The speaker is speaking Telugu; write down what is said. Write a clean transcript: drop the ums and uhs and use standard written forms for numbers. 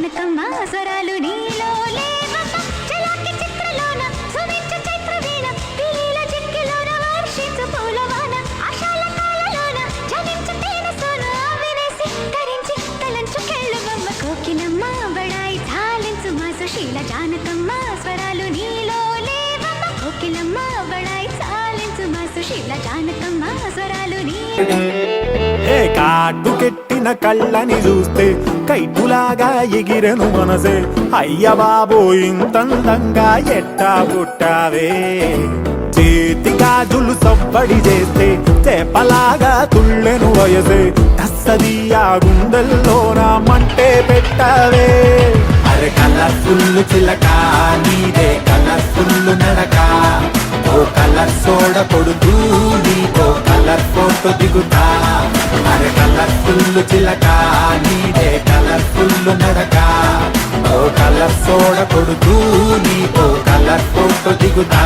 జానకమ్మ స్వరాలు నీలో లేవమ్మ చలాకి చిత్రలోన సుమించు చైత్రవీణ పిలీల చిక్కిలోన వర్షించు పూలవాన ఆశాల కాలలోన జనించు తేన సోన వినేసి తరించి తలంచు కెళ్ళవమ్మ కోకిలమ్మ బడాయి తాలించు మా సుశీల జానకమ్మ స్వరాలు నీలో లేవమ్మ కోకిలమ్మ బడాయి తాలించు మా సుశీల జానకమ్మ స్వరాలు నీలో కాటు కెట్టిన కళ్ళని చూస్తే కైటులాగా ఎగిరెను మనసే అయ్య బాబో ఇంతందంగా ఎట్టా పుట్టావే చేతి గాజులు సవ్వడి చేస్తే చేపలాగా తుళ్ళెను వయసే తస్సదియా గుండెల్లోన మంటే పెట్టావే అరే కలర్ఫుల్ చిలక నీదే కలర్ఫుల్ నడక ఓ కలర్ సోడ కొడుతూ నీతో కలర్ ఫోటో దిగుతా అరే కలర్ఫుల్ చిలక నీదే కలర్ఫుల్ నడక ఓ కలర్ సోడ కొడుతూ నీతో కలర్ ఫోటో దిగుతా